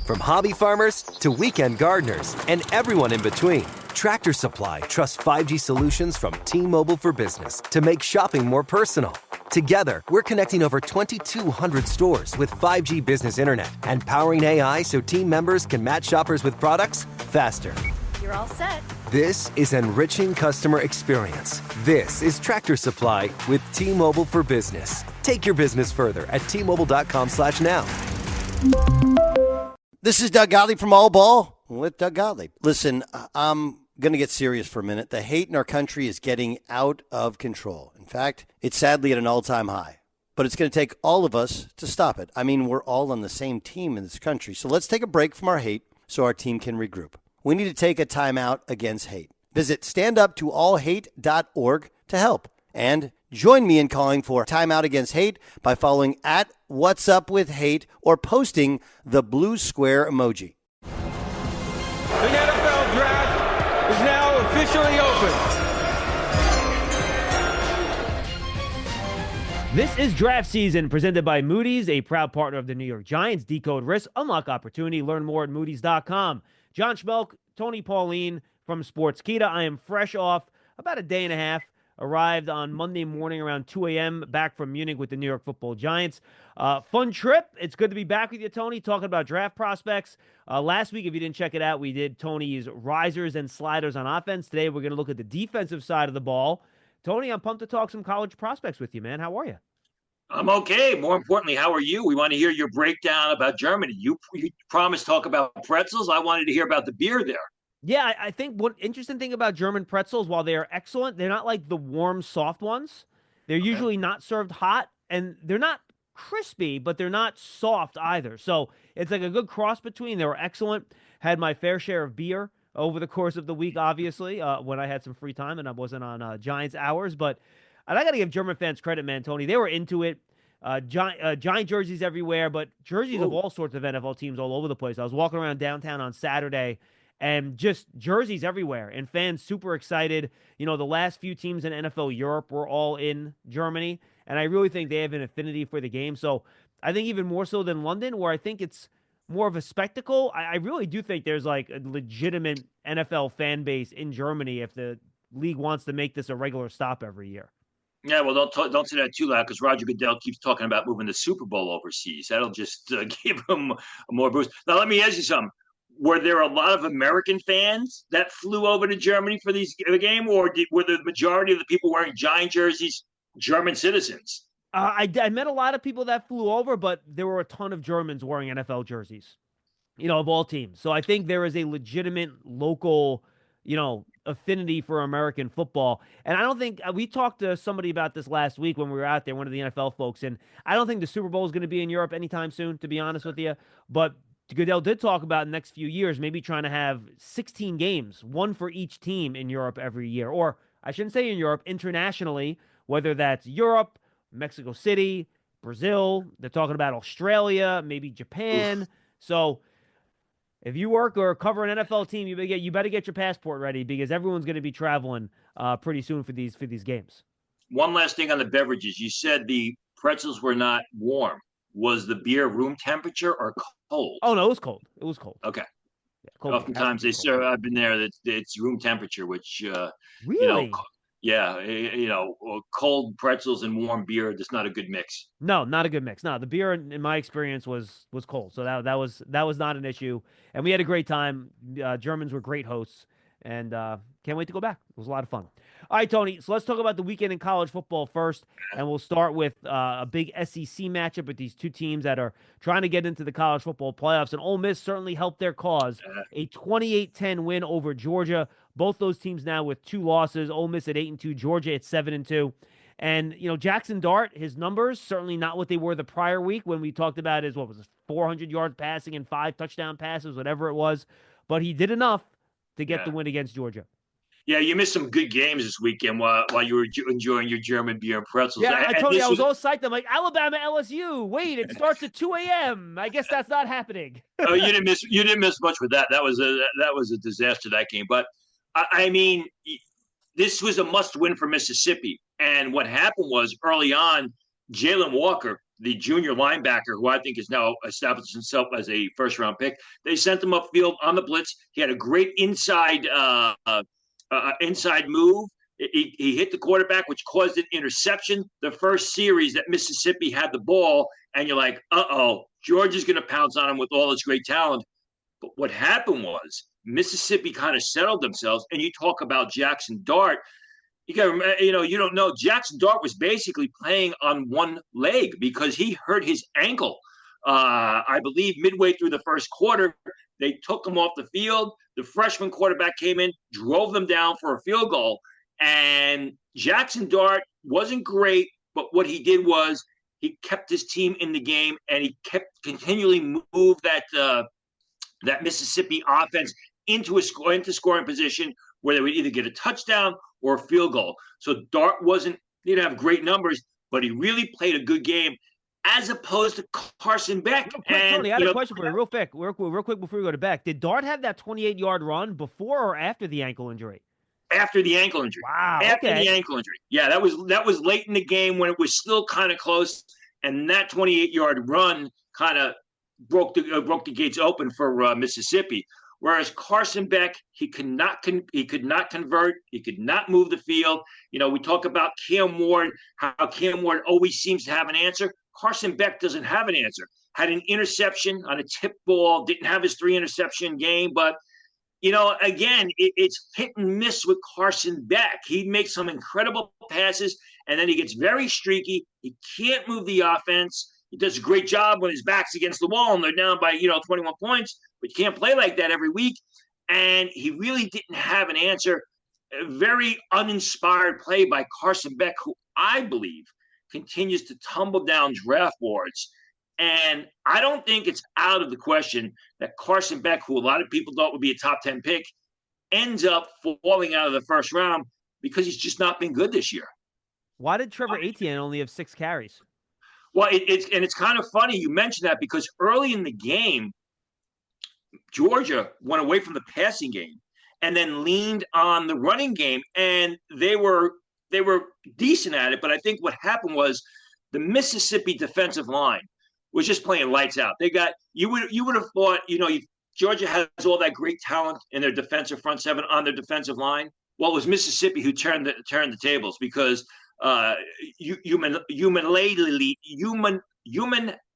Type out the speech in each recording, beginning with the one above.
From hobby farmers to weekend gardeners and everyone in between, Tractor Supply trusts 5G solutions from T-Mobile for Business to make shopping more personal. Together, we're connecting over 2,200 stores with 5G business internet and powering AI so team members can match shoppers with products faster. You're all set. This is enriching customer experience. This is Tractor Supply with T-Mobile for Business. Take your business further at T-Mobile.com/now. This is Doug Gottlieb from All Ball with Doug Gottlieb. Listen, I'm going to get serious for a minute. The hate in our country is getting out of control. In fact, it's sadly at an all-time high. But it's going to take all of us to stop it. I mean, we're all on the same team in this country. So let's take a break from our hate so our team can regroup. We need to take a time out against hate. Visit standuptoallhate.org to help. And join me in calling for Time Out Against Hate by following at What's Up With Hate or posting the blue square emoji. The NFL Draft is now officially open. This is draft season presented by Moody's, a proud partner of the New York Giants. Decode risk, unlock opportunity. Learn more at Moody's.com. John Schmeelk, Tony Pauline from Sportskeeda. I am fresh off about a day and a half. Arrived on Monday morning around 2 a.m. back from Munich with the New York Football Giants. Fun trip. It's good to be back with you, Tony, talking about draft prospects. Last week, if you didn't check it out, we did Tony's risers and sliders on offense. Today, we're going to look at the defensive side of the ball. Tony, I'm pumped to talk some college prospects with you, man. How are you? I'm okay. More importantly, how are you? We want to hear your breakdown about Germany. You promised to talk about pretzels. I wanted to hear about the beer there. Yeah, I think one interesting thing about German pretzels, while they are excellent, they're not like the warm, soft ones. They're usually not served hot, and they're not crispy, but they're not soft either. So it's like a good cross between. They were excellent. Had my fair share of beer over the course of the week, obviously, when I had some free time and I wasn't on Giants hours. But I got to give German fans credit, man, Tony. They were into it. Giant jerseys everywhere, but jerseys of all sorts of NFL teams all over the place. I was walking around downtown on Saturday, and just jerseys everywhere, and fans super excited. You know, the last few teams in NFL Europe were all in Germany, and I really think they have an affinity for the game. So I think even more so than London, where I think it's more of a spectacle, I really do think there's like a legitimate NFL fan base in Germany if the league wants to make this a regular stop every year. Yeah, well, don't say that too loud because Roger Goodell keeps talking about moving the Super Bowl overseas. That'll just give him more boost. Now, let me ask you something. Were there a lot of American fans that flew over to Germany for the game, or were the majority of the people wearing Giant jerseys German citizens? I met a lot of people that flew over, but there were a ton of Germans wearing NFL jerseys, you know, of all teams. So I think there is a legitimate local, you know, affinity for American football. And I don't think we talked to somebody about this last week when we were out there, one of the NFL folks, and I don't think the Super Bowl is going to be in Europe anytime soon, to be honest with you. But Goodell did talk about in the next few years, maybe trying to have 16 games, one for each team in Europe every year. Or I shouldn't say in Europe, internationally, whether that's Europe, Mexico City, Brazil. They're talking about Australia, maybe Japan. So if you work or cover an NFL team, you better get your passport ready because everyone's going to be traveling pretty soon for these games. One last thing on the beverages. You said the pretzels were not warm. Was the beer room temperature or cold? Oh, no, it was cold. It was cold. Okay. Yeah, cold. Oftentimes they serve, I've been there, it's room temperature, which, really? Cold pretzels and warm beer, that's not a good mix. No, not a good mix. No, the beer in my experience was cold. So that was not an issue. And we had a great time. Germans were great hosts. And can't wait to go back. It was a lot of fun. All right, Tony, so let's talk about the weekend in college football first, and we'll start with a big SEC matchup with these two teams that are trying to get into the college football playoffs, and Ole Miss certainly helped their cause. A 28-10 win over Georgia. Both those teams now with 2 losses. Ole Miss at 8-2, Georgia at 7-2. And, you know, Jackson Dart, his numbers, certainly not what they were the prior week when we talked about his, 400 yards passing and 5 touchdown passes, whatever it was. But he did enough to get the win against Georgia. Yeah, you missed some good games this weekend while you were enjoying your German beer and pretzels. Yeah, I told you, I was all psyched. I'm like, Alabama, LSU. Wait, it starts at 2 a.m. I guess that's not happening. Oh, you didn't miss much with that. That was a disaster, that game. But I mean, this was a must-win for Mississippi. And what happened was early on, Jalen Walker the junior linebacker, who I think has now established himself as a first-round pick. They sent him upfield on the blitz. He had a great inside move. He hit the quarterback, which caused an interception. The first series that Mississippi had the ball, and you're like, uh-oh, Georgia's going to pounce on him with all its great talent. But what happened was Mississippi kind of settled themselves, and you talk about Jackson Dart. You don't know. Jackson Dart was basically playing on one leg because he hurt his ankle. I believe midway through the first quarter, they took him off the field. The freshman quarterback came in, drove them down for a field goal. And Jackson Dart wasn't great, but what he did was he kept his team in the game, and he kept continually move that Mississippi offense into scoring position where they would either get a touchdown or a field goal. So Dart didn't have great numbers, but he really played a good game as opposed to Carson Beck. Tony, I had a question for you real quick before we go to Beck. Did Dart have that 28-yard run before or after the ankle injury? After the ankle injury. Wow. After the ankle injury. Yeah, that was late in the game when it was still kind of close, and that 28-yard run kind of broke the gates open for Mississippi. Whereas Carson Beck, he could not convert. He could not move the field. We talk about Cam Ward, how Cam Ward always seems to have an answer. Carson Beck doesn't have an answer. Had an interception on a tip ball, didn't have his 3-interception game, but again, it's hit and miss with Carson Beck. He makes some incredible passes, and then he gets very streaky. He can't move the offense. He does a great job when his back's against the wall and they're down by 21 points, but you can't play like that every week. And he really didn't have an answer. A very uninspired play by Carson Beck, who I believe continues to tumble down draft boards. And I don't think it's out of the question that Carson Beck, who a lot of people thought would be a top 10 pick, ends up falling out of the first round because he's just not been good this year. Why did Trevor Etienne only have 6 carries? Well, it's kind of funny you mentioned that because early in the game, Georgia went away from the passing game and then leaned on the running game, and they were decent at it. But I think what happened was the Mississippi defensive line was just playing lights out. They got you would have thought Georgia has all that great talent in their defensive front seven on their defensive line. Well, it was Mississippi who turned the tables because Human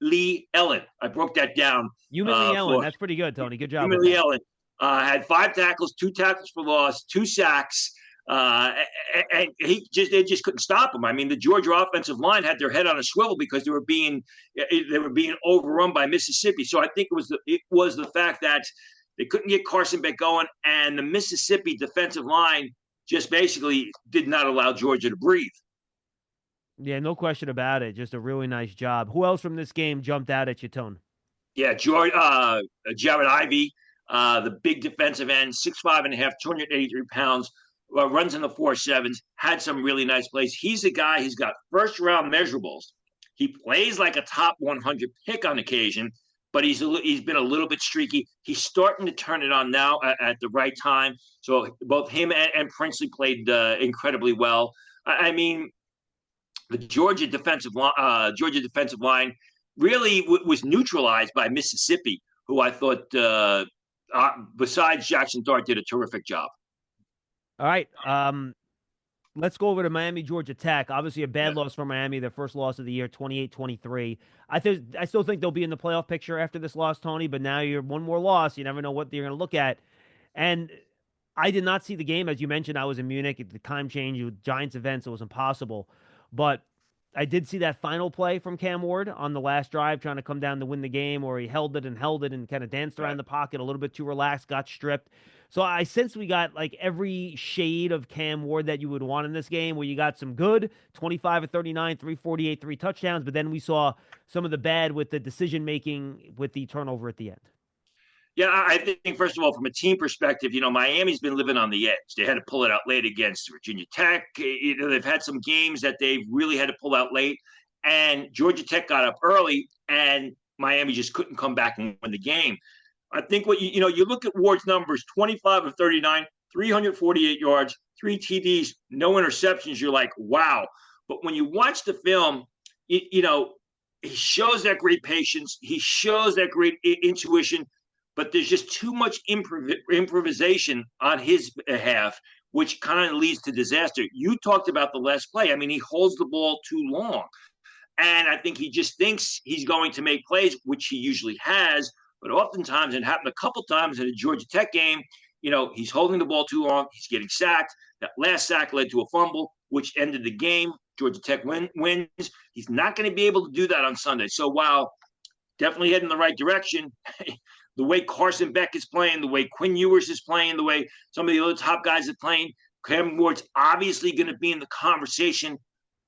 Lee Ellen. I broke that down. Human Lee Ellen. That's pretty good, Tony. Good job. Human Lee Ellen had 5 tackles, 2 tackles for loss, 2 sacks. And they just couldn't stop him. I mean, the Georgia offensive line had their head on a swivel because they were being overrun by Mississippi. So I think it was the fact that they couldn't get Carson Beck going, and the Mississippi defensive line just basically did not allow Georgia to breathe. Yeah, no question about it. Just a really nice job. Who else from this game jumped out at you, Tone? Yeah, Jared Ivey, the big defensive end, 6'5.5", 283 pounds. Runs in the 4.7s, had some really nice plays. He's a guy who's got first-round measurables. He plays like a top 100 pick on occasion, but he's been a little bit streaky. He's starting to turn it on now at the right time. So both him and Princely played incredibly well. I mean, the Georgia defensive line really was neutralized by Mississippi, who I thought, besides Jackson Dart, did a terrific job. All right, let's go over to Miami, Georgia Tech. Obviously a bad loss for Miami, their first loss of the year, 28-23. I still think they'll be in the playoff picture after this loss, Tony, but now you're one more loss. You never know what you're going to look at. And I did not see the game. As you mentioned, I was in Munich at the time change with Giants events. It was impossible. But I did see that final play from Cam Ward on the last drive trying to come down to win the game, where he held it and kind of danced around the pocket a little bit too relaxed, got stripped. So I sense we got like every shade of Cam Ward that you would want in this game, where you got some good, 25 of 39, 348, 3 touchdowns, but then we saw some of the bad with the decision-making with the turnover at the end. Yeah, I think, first of all, from a team perspective, Miami's been living on the edge. They had to pull it out late against Virginia Tech. They've had some games that they've really had to pull out late. And Georgia Tech got up early, and Miami just couldn't come back and win the game. I think what you look at Ward's numbers, 25 of 39, 348 yards, 3 TDs, no interceptions. You're like, wow. But when you watch the film, he shows that great patience. He shows that great intuition, but there's just too much improvisation on his behalf, which kind of leads to disaster. You talked about the last play. I mean, he holds the ball too long. And I think he just thinks he's going to make plays, which he usually has. But oftentimes, it happened a couple times in a Georgia Tech game, he's holding the ball too long. He's getting sacked. That last sack led to a fumble, which ended the game. Georgia Tech wins. He's not going to be able to do that on Sunday. So while definitely heading in the right direction, the way Carson Beck is playing, the way Quinn Ewers is playing, the way some of the other top guys are playing, Cam Ward's obviously going to be in the conversation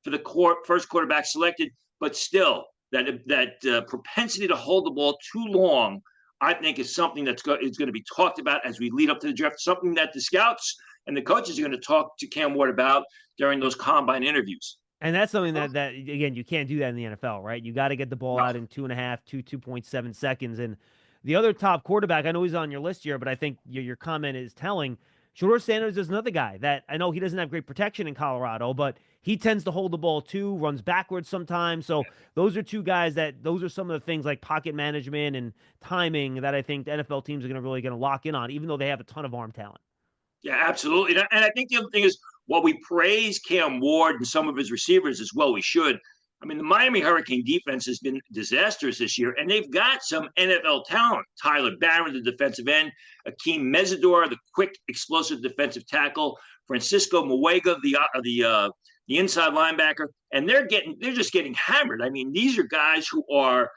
for the first quarterback selected, but still, that propensity to hold the ball too long, I think, is something that's going to be talked about as we lead up to the draft, something that the scouts and the coaches are going to talk to Cam Ward about during those combine interviews. And that's something that again, you can't do that in the NFL, right? You got to get the ball out in 2.7 seconds. And the other top quarterback, I know he's on your list here, but I think your comment is telling. Shedeur Sanders is another guy that I know he doesn't have great protection in Colorado, but he tends to hold the ball too, runs backwards sometimes. So those are two guys those are some of the things like pocket management and timing that I think the NFL teams are going to lock in on, even though they have a ton of arm talent. Yeah, absolutely. And I think the other thing is, while we praise Cam Ward and some of his receivers as well, we should. I mean, the Miami Hurricane defense has been disastrous this year, and they've got some NFL talent. Tyler Barron, the defensive end, Akeem Mesidor, the quick, explosive defensive tackle, Francisco Muega, the inside linebacker, and they're just getting hammered. I mean, these are guys who are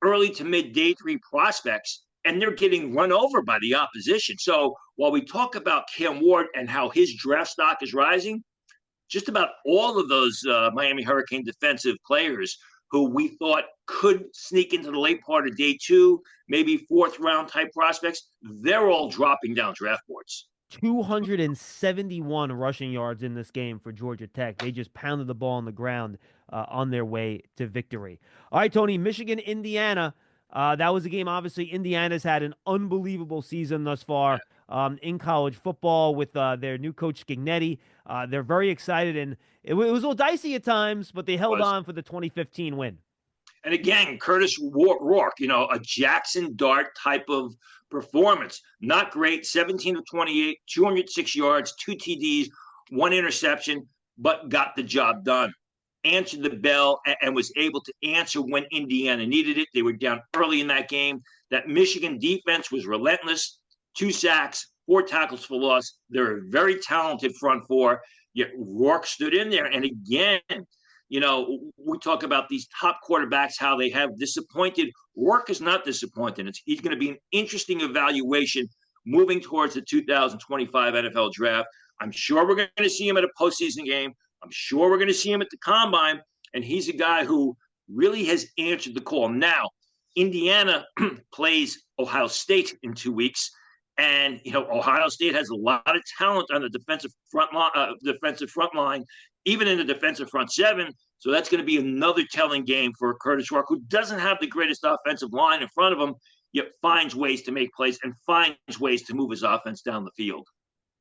early to mid day three prospects, and they're getting run over by the opposition. So while we talk about Cam Ward and how his draft stock is rising, just about all of those Miami Hurricane defensive players who we thought could sneak into the late part of day two, maybe fourth round type prospects, they're all dropping down draft boards. 271 rushing yards in this game for Georgia Tech. They just pounded the ball on the ground on their way to victory. All right, Tony, Michigan, Indiana. That was a game, obviously. Indiana's had an unbelievable season thus far in college football with their new coach, Scignetti. They're very excited, and it was a little dicey at times, but they held on for the 2015 win. And again, Curtis Rourke, a Jackson Dart type of performance. Not great, 17 of 28, 206 yards, 2 TDs, 1 interception, but got the job done. Answered the bell and was able to answer when Indiana needed it. They were down early in that game. That Michigan defense was relentless. 2 sacks, 4 tackles for loss. They're a very talented front four, yet Rourke stood in there. And again, we talk about these top quarterbacks, how they have disappointed. Rourke is not disappointed. He's going to be an interesting evaluation moving towards the 2025 NFL draft. I'm sure we're going to see him at a postseason game. I'm sure we're going to see him at the combine. And he's a guy who really has answered the call. Now, Indiana plays Ohio State in 2 weeks. And, Ohio State has a lot of talent on the defensive front line, even in the defensive front seven. So that's going to be another telling game for Curtis Rourke, who doesn't have the greatest offensive line in front of him, yet finds ways to make plays and finds ways to move his offense down the field.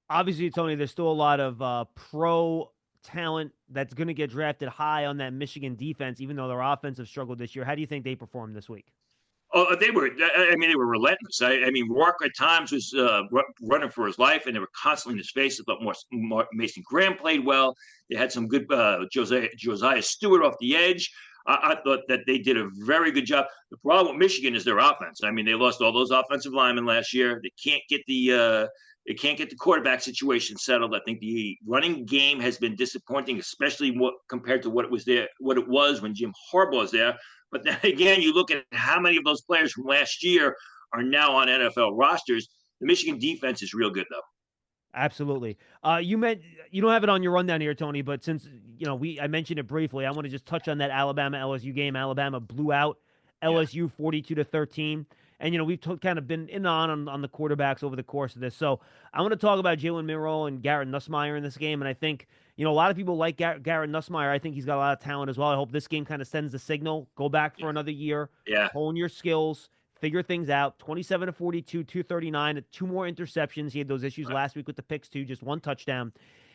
Obviously, Tony, there's still a lot of pro talent that's going to get drafted high on that Michigan defense, even though their offense have struggled this year. How do you think they performed this week? Oh, they were relentless. I mean, Rourke at times was running for his life, and they were constantly in his face. I thought Mason Graham played well. They had some good Josiah Stewart off the edge. I thought that they did a very good job. The problem with Michigan is their offense. I mean, they lost all those offensive linemen last year. They can't get the quarterback situation settled. I think the running game has been disappointing, especially compared to what it was when Jim Harbaugh was there. But then again, you look at how many of those players from last year are now on NFL rosters. The Michigan defense is real good, though. Absolutely. You don't have it on your rundown here, Tony, but since I mentioned it briefly, I want to just touch on that Alabama LSU game. Alabama blew out LSU 42-13. And, we've kind of been on the quarterbacks over the course of this. So I want to talk about Jalen Milroe and Garrett Nussmeier in this game. And I think, a lot of people like Garrett Nussmeier. I think he's got a lot of talent as well. I hope this game kind of sends the signal. Go back for another year. Yeah. Hone your skills. Figure things out. 27 of 42, 239, 2 more interceptions. He had those issues last week with the picks too, just 1 touchdown.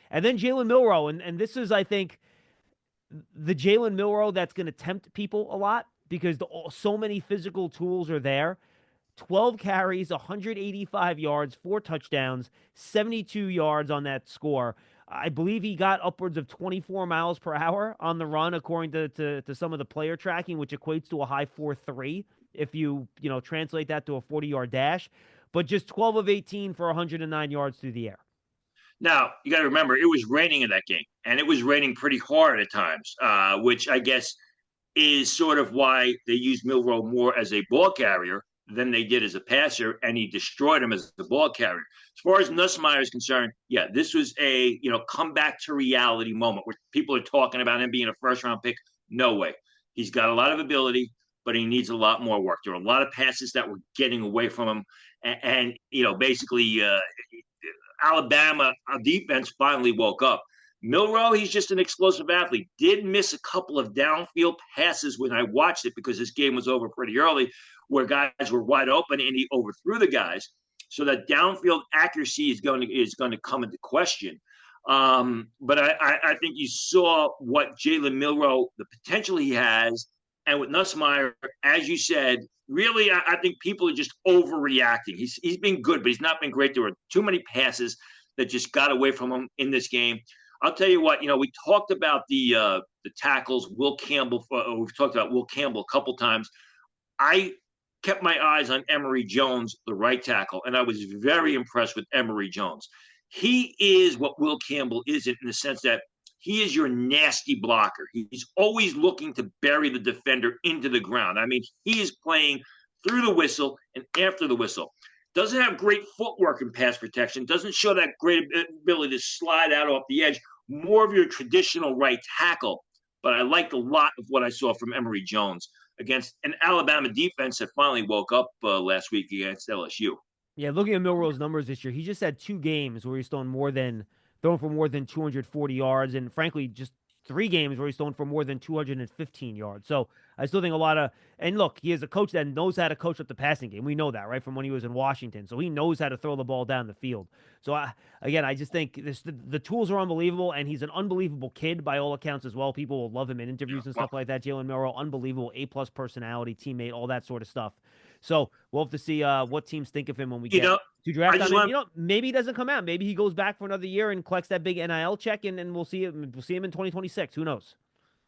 And then Jalen Milroe. And this is, I think, the Jalen Milroe that's going to tempt people a lot, because so many physical tools are there. 12 carries, 185 yards, 4 touchdowns, 72 yards on that score. I believe he got upwards of 24 miles per hour on the run, according to some of the player tracking, which equates to a high 4.3 if you translate that to a 40-yard dash. But just 12 of 18 for 109 yards through the air. Now, you got to remember, it was raining in that game, and it was raining pretty hard at times, which I guess is sort of why they used Milroe more as a ball carrier than they did as a passer, and he destroyed him as the ball carrier. As far as Nussmeier is concerned, yeah, this was a come back to reality moment where people are talking about him being a first-round pick. No way. He's got a lot of ability, but he needs a lot more work. There are a lot of passes that were getting away from him, and basically Alabama defense finally woke up. Milroe, he's just an explosive athlete. Did miss a couple of downfield passes when I watched it because this game was over pretty early, where guys were wide open and he overthrew the guys. So that downfield accuracy is going to come into question. But I think you saw what Jalen Milroe, the potential he has, and with Nussmeier, as you said, really, I think people are just overreacting. He's been good, but he's not been great. There were too many passes that just got away from him in this game. I'll tell you what, we talked about the tackles. Will Campbell, we've talked about Will Campbell a couple times. I kept my eyes on Emory Jones, the right tackle, and I was very impressed with Emory Jones. He is what Will Campbell isn't, in the sense that he is your nasty blocker. He's always looking to bury the defender into the ground. I mean, he is playing through the whistle and after the whistle. Doesn't have great footwork in pass protection. Doesn't show that great ability to slide out off the edge. More of your traditional right tackle. But I liked a lot of what I saw from Emory Jones against an Alabama defense that finally woke up last week against LSU. Yeah, looking at Milroe's numbers this year, he just had 2 games where he's thrown for more than 240 yards, and frankly, just 3 games where he's thrown for more than 215 yards. So I still think and look, he is a coach that knows how to coach up the passing game. We know that, right, from when he was in Washington. So he knows how to throw the ball down the field. So I just think the tools are unbelievable, and he's an unbelievable kid by all accounts as well. People will love him in interviews and stuff like that. Jalen Milroe, unbelievable, A+ personality, teammate, all that sort of stuff. So we'll have to see what teams think of him when we get to draft time. Maybe he doesn't come out. Maybe he goes back for another year and collects that big NIL check, and we'll see him. We'll see him in 2026. Who knows?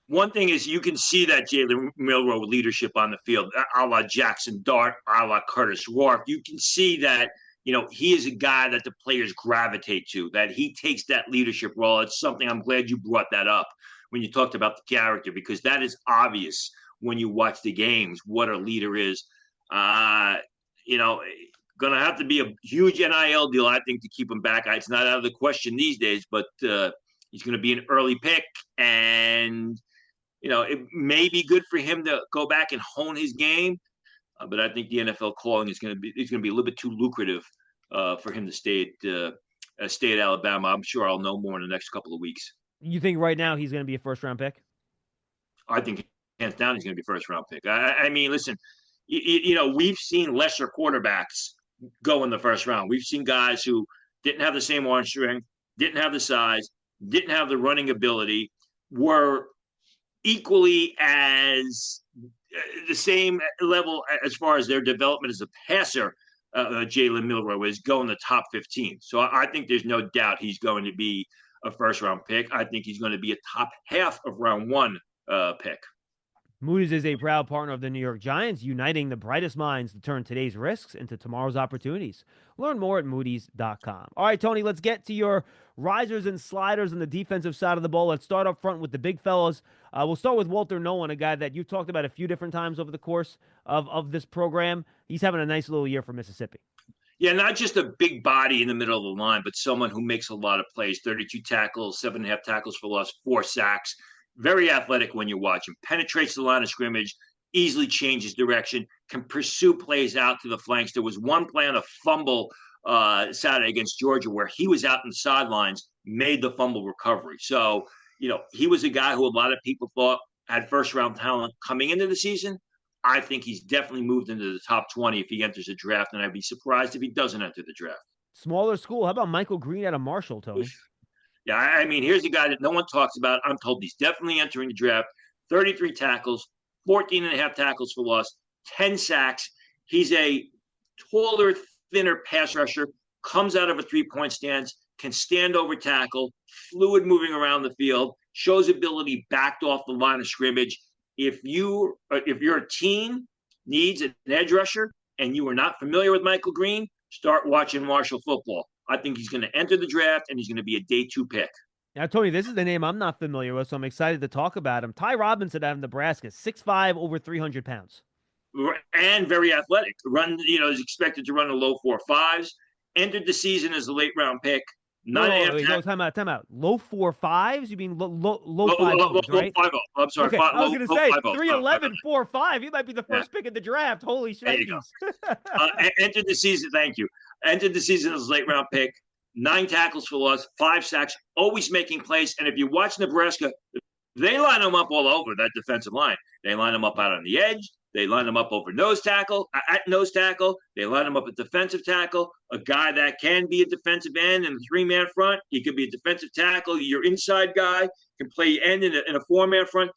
One thing is you can see that Jalen Milroe leadership on the field, a la Jackson Dart, a la Curtis Rourke. You can see that he is a guy that the players gravitate to, that he takes that leadership role. It's something I'm glad you brought that up when you talked about the character, because that is obvious when you watch the games what a leader is. Going to have to be a huge NIL deal, I think, to keep him back. It's not out of the question these days, but he's going to be an early pick, and it may be good for him to go back and hone his game. But I think the NFL calling is going to be a little bit too lucrative for him to stay at Alabama. I'm sure I'll know more in the next couple of weeks. You think right now he's going to be a first-round pick? I think hands down he's going to be a first-round pick. I mean, listen, we've seen lesser quarterbacks go in the first round. We've seen guys who didn't have the same arm strength, didn't have the size, didn't have the running ability, were equally as the same level as far as their development as a passer. Jalen Milroe is going the top 15. So I think there's no doubt he's going to be a first-round pick. I think he's going to be a top half of round 1 pick. Moody's is a proud partner of the New York Giants, uniting the brightest minds to turn today's risks into tomorrow's opportunities. Learn more at Moody's.com. All right, Tony, let's get to your risers and sliders on the defensive side of the ball. Let's start up front with the big fellas. We'll start with Walter Nolen, a guy that you've talked about a few different times over the course of this program. He's having a nice little year for Mississippi. Yeah, not just a big body in the middle of the line, but someone who makes a lot of plays. 32 tackles, 7.5 tackles for loss, 4 sacks. Very athletic when you watch him. Penetrates the line of scrimmage, easily changes direction, can pursue plays out to the flanks. There was one play on a fumble Saturday against Georgia where he was out in the sidelines, made the fumble recovery. So, he was a guy who a lot of people thought had first-round talent coming into the season. I think he's definitely moved into the top 20 if he enters the draft, and I'd be surprised if he doesn't enter the draft. Smaller school. How about Michael Green out of Marshall, Tony? Yeah, I mean, here's a guy that no one talks about. I'm told he's definitely entering the draft. 33 tackles, 14.5 tackles for loss, 10 sacks. He's a taller, thinner pass rusher, comes out of a three-point stance, can stand over tackle, fluid moving around the field, shows ability backed off the line of scrimmage. If your team needs an edge rusher and you are not familiar with Michael Green, start watching Marshall football. I think he's going to enter the draft, and he's going to be a day 2 pick. Now, Tony, this is the name I'm not familiar with, so I'm excited to talk about him. Ty Robinson out of Nebraska, 6'5", over 300 pounds. And very athletic. Is expected to run the low 4.5s. Entered the season as a late-round pick. Time out. Low 4.5s? You mean low 5'0", right? Low 5'0". I'm sorry. Okay, I was going to say 3'11", 4.5. He might be the first pick in the draft. Holy shit! Entered the season. Thank you. Entered the season as a late-round pick. 9 tackles for loss, 5 sacks, always making plays. And if you watch Nebraska, they line them up all over that defensive line. They line them up out on the edge. They line them up over nose tackle, at nose tackle. They line them up at defensive tackle, a guy that can be a defensive end in a 3-man front. He could be a defensive tackle. Your inside guy can play end in a 4-man front.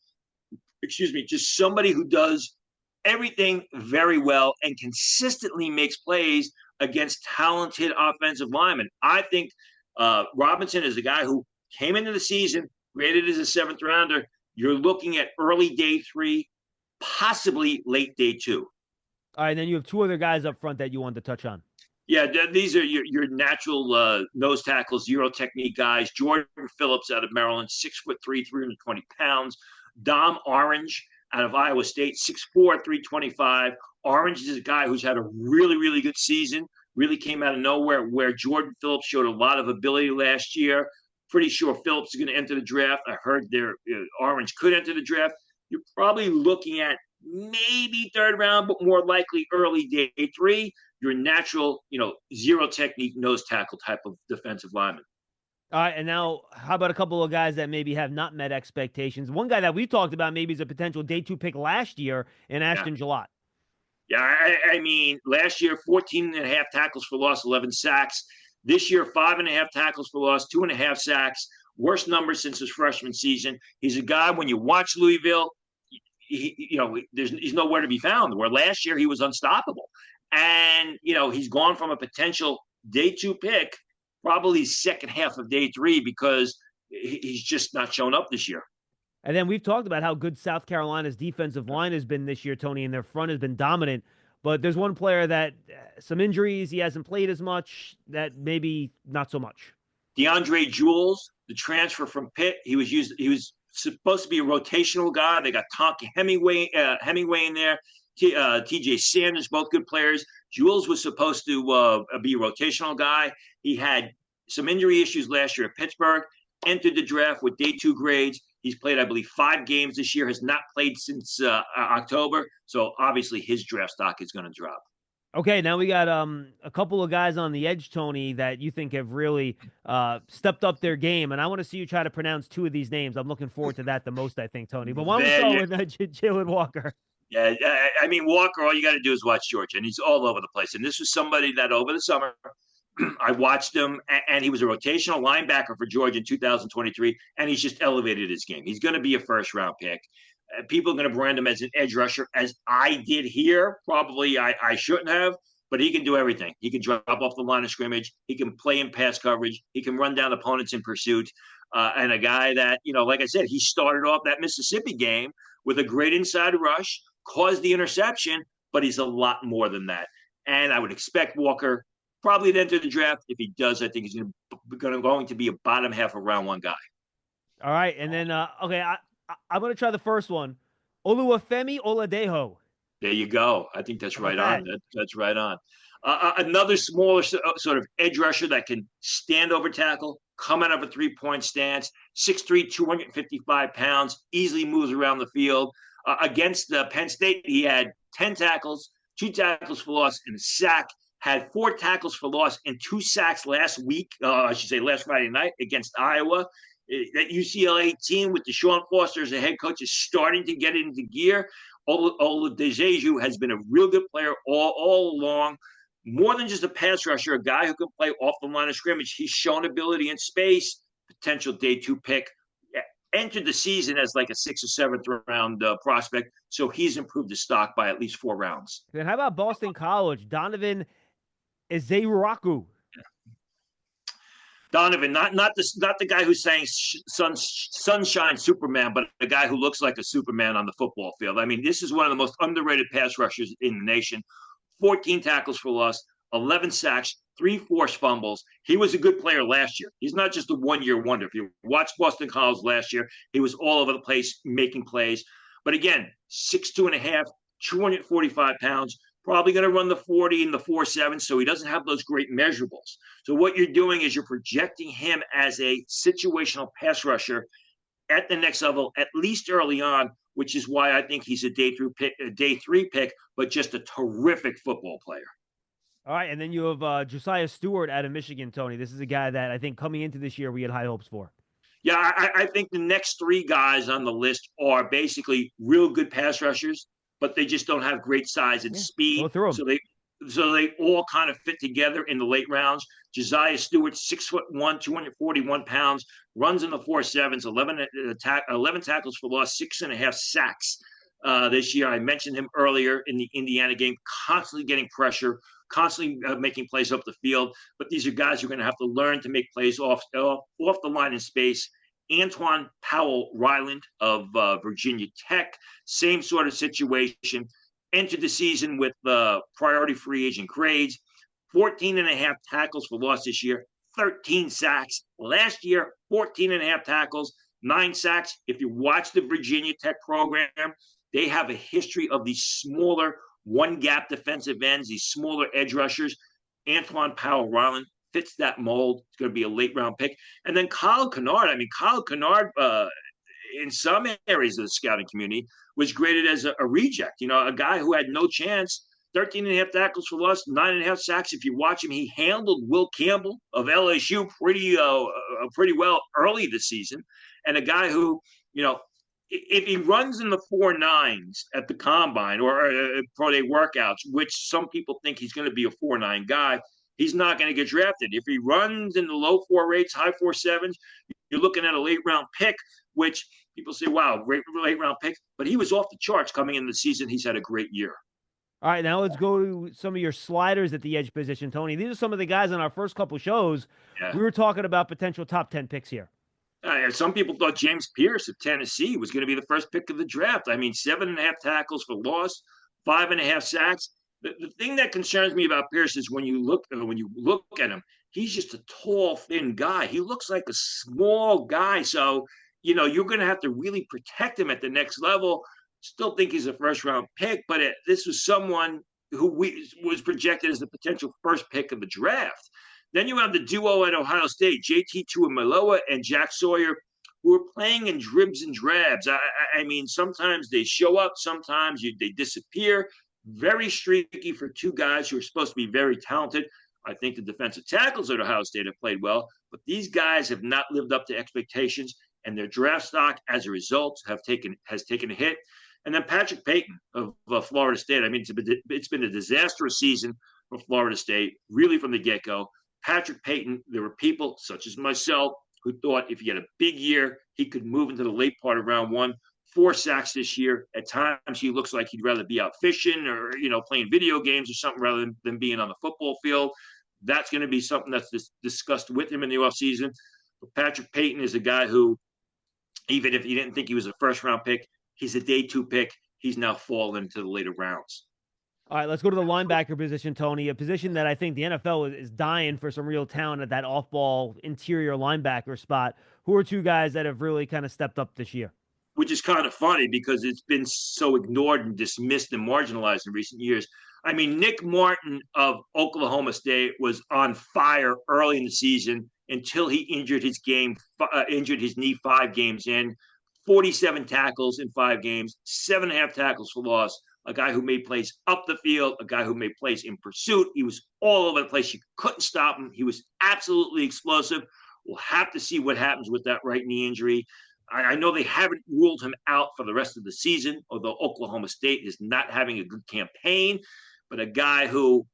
Just somebody who does everything very well and consistently makes plays against talented offensive linemen. I think Robinson is a guy who came into the season, rated as a 7th rounder. You're looking at early day 3, possibly late day 2. All right, then you have 2 other guys up front that you wanted to touch on. Yeah, these are your natural nose tackle, zero technique guys. Jordan Phillips out of Maryland, 6'3", 320 pounds. Dom Orange out of Iowa State, 6'4", 325. Orange is a guy who's had a really, really good season, really came out of nowhere, where Jordan Phillips showed a lot of ability last year. Pretty sure Phillips is going to enter the draft. I heard Orange could enter the draft. You're probably looking at maybe 3rd round, but more likely early day 3. Your natural, zero technique nose tackle type of defensive lineman. All right, and now how about a couple of guys that maybe have not met expectations? One guy that we talked about maybe is a potential day 2 pick last year in Ashton Gillott. Yeah, I mean, last year, 14.5 tackles for loss, 11 sacks. This year, 5.5 tackles for loss, 2.5 sacks. Worst numbers since his freshman season. He's a guy, when you watch Louisville, he's nowhere to be found. Where last year he was unstoppable. And, he's gone from a potential day 2 pick, probably second half of day 3, because he's just not shown up this year. And then we've talked about how good South Carolina's defensive line has been this year, Tony, and their front has been dominant. But there's one player that some injuries, he hasn't played as much, that maybe not so much. DeAndre Jules, the transfer from Pitt, he was supposed to be a rotational guy. They got Tonka Hemingway in there, TJ Sanders, both good players. Jules was supposed to be a rotational guy. He had some injury issues last year at Pittsburgh, entered the draft with day 2 grades. He's played, I believe, 5 games this year, has not played since October. So obviously his draft stock is going to drop. Okay, now we got a couple of guys on the edge, Tony, that you think have really stepped up their game. And I want to see you try to pronounce 2 of these names. I'm looking forward to that the most, I think, Tony. But why don't we go with Jalen Walker? Yeah, I mean, Walker, all you got to do is watch Georgia, and he's all over the place. And this was somebody that over the summer – I watched him, and he was a rotational linebacker for Georgia in 2023, and he's just elevated his game. He's going to be a first-round pick. People are going to brand him as an edge rusher, as I did here. Probably I shouldn't have, but he can do everything. He can drop off the line of scrimmage. He can play in pass coverage. He can run down opponents in pursuit. And a guy that, like I said, he started off that Mississippi game with a great inside rush, caused the interception, but he's a lot more than that. And I would expect Walker probably to enter the draft. If he does, I think he's going to be a bottom half of round 1 guy. All right, and then I'm going to try the first one. Oluwafemi Oladejo. There you go. I think that's right on. That's right on. Another smaller sort of edge rusher that can stand over tackle, come out of a 3-point stance, 6'3", 255 pounds, easily moves around the field. Against Penn State, he had 10 tackles, 2 tackles for loss, and a sack. Had 4 tackles for loss and 2 sacks last Friday night against Iowa. That UCLA team with Deshaun Foster as a head coach is starting to get into gear. Oladejo has been a real good player all along. More than just a pass rusher, a guy who can play off the line of scrimmage. He's shown ability in space, potential day 2 pick. entered the season as like a 6th or 7th round prospect, so he's improved his stock by at least 4 rounds. Then how about Boston College? Donovan Ezeiruaku. Donovan, not the guy who sang Sunshine Superman, but a guy who looks like a Superman on the football field. I mean, this is one of the most underrated pass rushers in the nation. 14 tackles for loss, 11 sacks, 3 forced fumbles. He was a good player last year. He's not just a one-year wonder. If you watch Boston College last year, he was all over the place making plays. But again, 6'2.5", 245 pounds, probably going to run the 40 and the 4.7, so he doesn't have those great measurables. So what you're doing is you're projecting him as a situational pass rusher at the next level, at least early on, which is why I think he's a day 3 pick, but just a terrific football player. All right, and then you have Josiah Stewart out of Michigan, Tony. This is a guy that I think coming into this year we had high hopes for. Yeah, I think the next 3 guys on the list are basically real good pass rushers, but they just don't have great size and speed. Go through them. So they all kind of fit together in the late rounds. Josiah Stewart, 6'1", 241 pounds, runs in the 4.7s, 11 tackles for loss, 6.5 sacks this year. I mentioned him earlier in the Indiana game, constantly getting pressure, constantly making plays up the field. But these are guys who are going to have to learn to make plays off the line in space. Antoine Powell Ryland of Virginia Tech, same sort of situation. Entered the season with priority free agent grades, 14.5 tackles for loss this year, 13 sacks. Last year, 14.5 tackles, 9 sacks. If you watch the Virginia Tech program, they have a history of these smaller one-gap defensive ends, these smaller edge rushers. Antoine Powell Ryland fits that mold. It's going to be a late-round pick. And then Kyle Kennard. I mean, Kyle Kennard, in some areas of the scouting community, was graded as a reject, a guy who had no chance. 13.5 tackles for loss, 9.5 sacks. If you watch him, he handled Will Campbell of LSU pretty well early this season. And a guy who, if he runs in the 4.9s at the combine or pro day workouts, which some people think he's going to be a 4.9 guy, he's not going to get drafted. If he runs in the low 4.8s, high 4.7s, you're looking at a late round pick, which people say, wow, great late round pick. But he was off the charts coming into the season. He's had a great year. All right, now let's go to some of your sliders at the edge position, Tony. These are some of the guys on our first couple shows. Yeah. We were talking about potential top 10 picks here. Some people thought James Pierce of Tennessee was going to be the first pick of the draft. I mean, 7.5 tackles for loss, 5.5 sacks. The thing that concerns me about Pierce is when you look at him, he's just a tall, thin guy. He looks like a small guy. So, you're going to have to really protect him at the next level. Still think he's a first-round pick, but this was someone who was projected as the potential first pick of the draft. Then you have the duo at Ohio State, JT Tuimoloau and Jack Sawyer, who are playing in dribs and drabs. I mean, sometimes they show up, sometimes they disappear. Very streaky for 2 guys who are supposed to be very talented. I think the defensive tackles at Ohio State have played well, but these guys have not lived up to expectations, and their draft stock, as a result, has taken a hit. And then Patrick Payton of Florida State. I mean, it's been a disastrous season for Florida State, really from the get-go. Patrick Payton, there were people such as myself who thought if he had a big year, he could move into the late part of round 1. 4 sacks this year. At times, he looks like he'd rather be out fishing or, playing video games or something rather than being on the football field. That's going to be something that's discussed with him in the offseason. But Patrick Payton is a guy who, even if you didn't think he was a first-round pick, he's a day 2 pick. He's now fallen into the later rounds. All right, let's go to the linebacker position, Tony, a position that I think the NFL is dying for some real talent at that off-ball interior linebacker spot. Who are 2 guys that have really kind of stepped up this year? Which is kind of funny because it's been so ignored and dismissed and marginalized in recent years. I mean, Nick Martin of Oklahoma State was on fire early in the season until he injured his knee 5 games in. 47 tackles in 5 games, 7.5 tackles for loss. A guy who made plays up the field, a guy who made plays in pursuit. He was all over the place. You couldn't stop him. He was absolutely explosive. We'll have to see what happens with that right knee injury. I know they haven't ruled him out for the rest of the season, although Oklahoma State is not having a good campaign. But a guy who,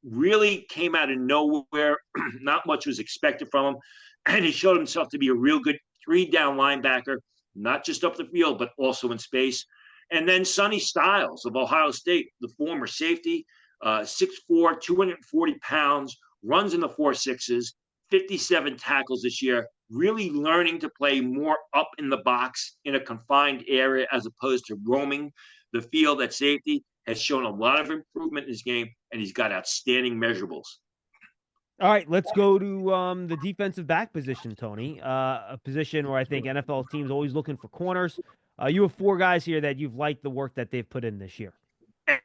really came out of nowhere. Not much was expected from him. And he showed himself to be a real good 3-down linebacker, not just up the field, but also in space. And then Sonny Styles of Ohio State, the former safety, 6'4", 240 pounds, runs in the 4.6s, 57 tackles this year, really learning to play more up in the box in a confined area as opposed to roaming the field at safety, has shown a lot of improvement in his game, and he's got outstanding measurables. All right, let's go to the defensive back position, Tony. A position where I think NFL teams always looking for corners. You have 4 guys here that you've liked the work that they've put in this year.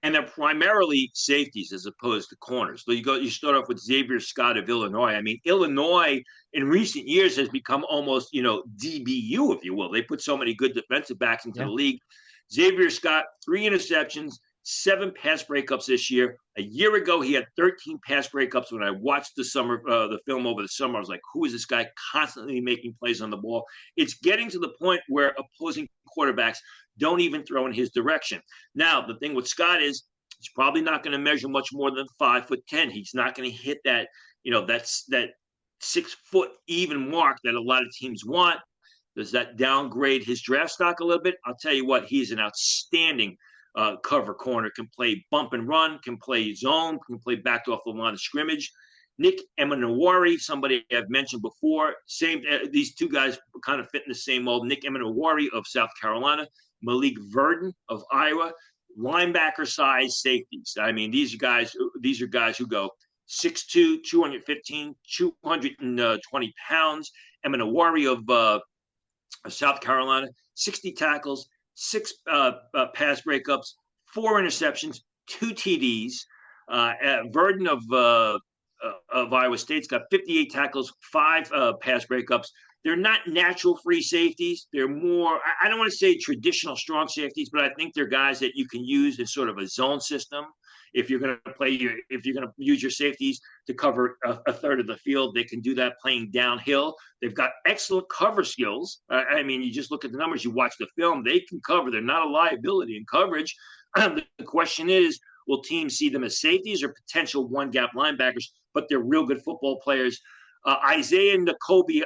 And they're primarily safeties as opposed to corners. So you start off with Xavier Scott of Illinois. I mean, Illinois in recent years has become almost, DBU, if you will. They put so many good defensive backs into the league. Xavier Scott, 3 interceptions, 7 pass breakups this year. A year ago, he had 13 pass breakups. When I watched the film over the summer, I was like, who is this guy constantly making plays on the ball? It's getting to the point where opposing quarterbacks don't even throw in his direction. Now, the thing with Scott is he's probably not going to measure much more than 5'10". He's not going to hit that, that's that 6 foot even mark that a lot of teams want. Does that downgrade his draft stock a little bit? I'll tell you what, he's an outstanding cover corner, can play bump and run, can play zone, can play backed off the line of scrimmage. Nick Emanawari, somebody I've mentioned before, these 2 guys kind of fit in the same mold. Nick Emanawari of South Carolina, Malik Verdon of Iowa, linebacker size safeties. I mean, these are guys who go 6'2", 215, 220 pounds. Emanawari of South Carolina, 60 tackles, 6 pass breakups, 4 interceptions, 2 TDs. Verdon of Iowa State's got 58 tackles, 5 pass breakups. They're not natural free safeties. They're more, I don't want to say traditional strong safeties, but I think they're guys that you can use in sort of a zone system. If you're going to use your safeties to cover a third of the field, they can do that playing downhill. They've got excellent cover skills. I mean, you just look at the numbers, you watch the film, they can cover. They're not a liability in coverage. The question is, will teams see them as safeties or potential one-gap linebackers? But they're real good football players. Isaiah Nakobai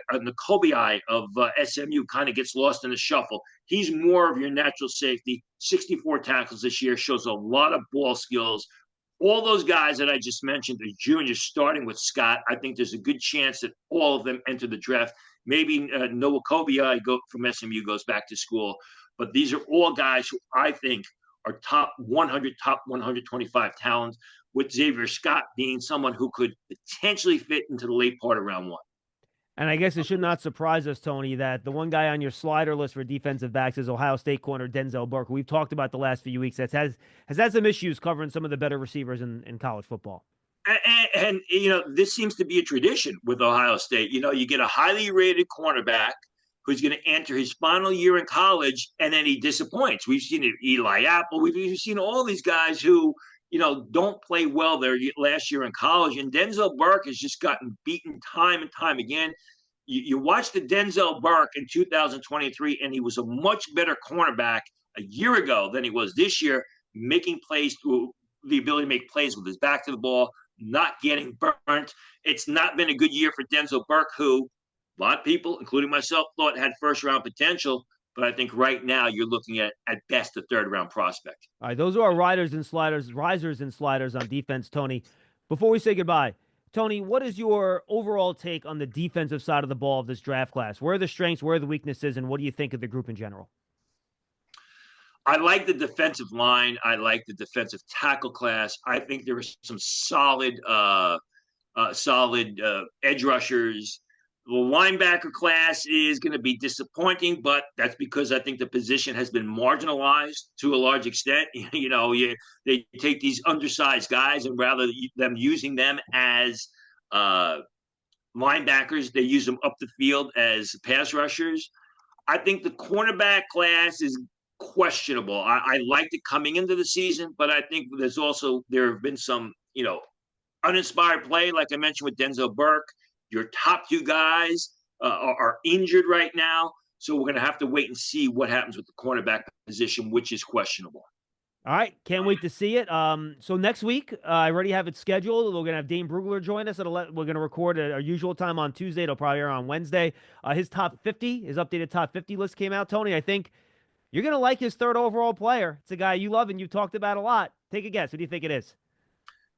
of SMU kind of gets lost in the shuffle. He's more of your natural safety, 64 tackles this year, shows a lot of ball skills. All those guys that I just mentioned, the juniors, starting with Scott, I think there's a good chance that all of them enter the draft. Maybe Noah Kobai from SMU goes back to school. But these are all guys who I think are top 100, top 125 talents, with Xavier Scott being someone who could potentially fit into the late part of round 1. And I guess it should not surprise us, Tony, that the one guy on your slider list for defensive backs is Ohio State corner Denzel Burke. We've talked about the last few weeks. Has had some issues covering some of the better receivers in college football. And this seems to be a tradition with Ohio State. You get a highly rated cornerback who's going to enter his final year in college, and then he disappoints. We've seen it, Eli Apple. We've seen all these guys who don't play well their last year in college. And Denzel Burke has just gotten beaten time and time again. You watch the Denzel Burke in 2023, and he was a much better cornerback a year ago than he was this year, making plays, the ability to make plays with his back to the ball, not getting burnt. It's not been a good year for Denzel Burke, who a lot of people, including myself, thought had first-round potential. But I think right now you're looking at best, a third-round prospect. All right, those are our risers and sliders on defense, Tony. Before we say goodbye, Tony, what is your overall take on the defensive side of the ball of this draft class? Where are the strengths, where are the weaknesses, and what do you think of the group in general? I like the defensive line. I like the defensive tackle class. I think there are some solid edge rushers. The linebacker class is going to be disappointing, but that's because I think the position has been marginalized to a large extent. They take these undersized guys, and rather than using them as linebackers, they use them up the field as pass rushers. I think the cornerback class is questionable. I liked it coming into the season, but I think there have been some, uninspired play, like I mentioned with Denzel Burke. Your top 2 guys are injured right now, so we're going to have to wait and see what happens with the cornerback position, which is questionable. All right, can't wait to see it. So next week, I already have it scheduled. We're gonna have Dane Brugler join us. We're gonna record at our usual time on Tuesday. It'll probably air on Wednesday. His top 50, his updated top 50 list came out. Tony, I think you're gonna like his third overall player. It's a guy you love and you've talked about a lot. Take a guess. Who do you think it is?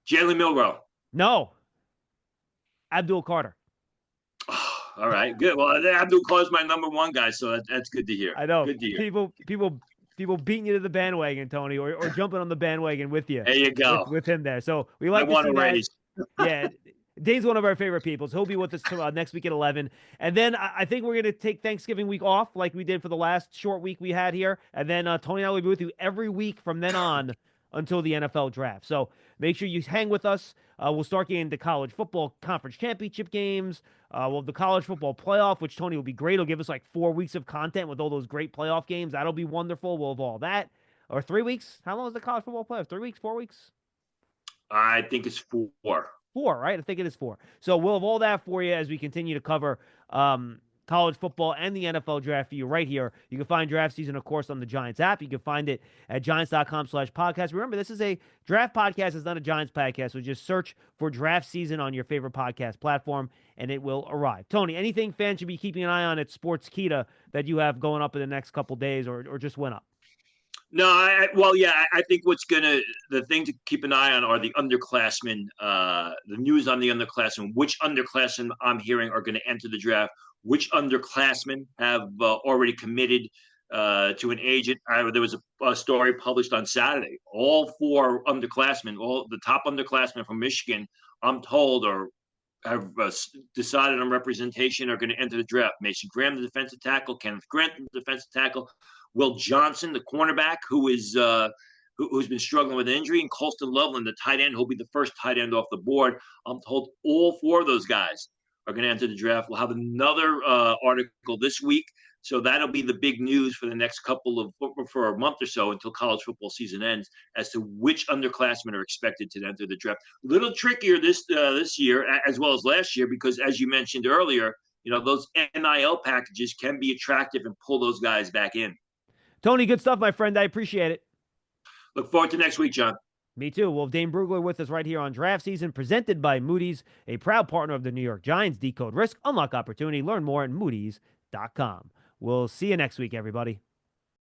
Jalen Milroe. No, Abdul Carter. All right, good. Well, Abdul Carter's my number one guy, so that's good to hear. I know. Good to hear. People beating you to the bandwagon, Tony, or jumping on the bandwagon with you. There you go. With him there. So we I like to want see a that. raise. Yeah. Dane's one of our favorite people, so he'll be with us next week at 11. And then I think we're going to take Thanksgiving week off like we did for the last short week we had here. And then Tony and I will be with you every week from then on until the NFL draft. So make sure you hang with us. We'll start getting the college football conference championship games. We'll have the college football playoff, which Tony will be great. He'll give us like 4 weeks of content with all those great playoff games. That'll be wonderful. We'll have all that. Or 3 weeks. How long is the college football playoff? 3 weeks? 4 weeks? I think it's 4. 4, right? I think it is 4. So we'll have all that for you as we continue to cover college football and the NFL draft for you right here. You can find draft season, of course, on the Giants app. You can find it at giants.com/podcast. Remember, this is a draft podcast. It's not a Giants podcast. So just search for draft season on your favorite podcast platform and it will arrive. Tony, anything fans should be keeping an eye on at Sportskeeda that you have going up in the next couple days or just went up? No, I think the thing to keep an eye on are the underclassmen, the news on the underclassmen, which underclassmen I'm hearing are going to enter the draft, which underclassmen have already committed to an agent. There was a story published on Saturday. All 4 underclassmen, all the top underclassmen from Michigan, I'm told, have decided on representation, are going to enter the draft. Mason Graham, the defensive tackle, Kenneth Grant, the defensive tackle, Will Johnson, the cornerback, who's been struggling with injury, and Colston Loveland, the tight end, who'll be the first tight end off the board. I'm told all 4 of those guys are going to enter the draft. We'll have another article this week, so that'll be the big news for the next for a month or so until college football season ends as to which underclassmen are expected to enter the draft. A little trickier this year as well as last year because, as you mentioned earlier, those NIL packages can be attractive and pull those guys back in. Tony, good stuff, my friend. I appreciate it. Look forward to next week, John. Me too. We'll have Dane Brugler with us right here on Draft Season, presented by Moody's, a proud partner of the New York Giants. Decode risk, unlock opportunity. Learn more at moodys.com. We'll see you next week, everybody.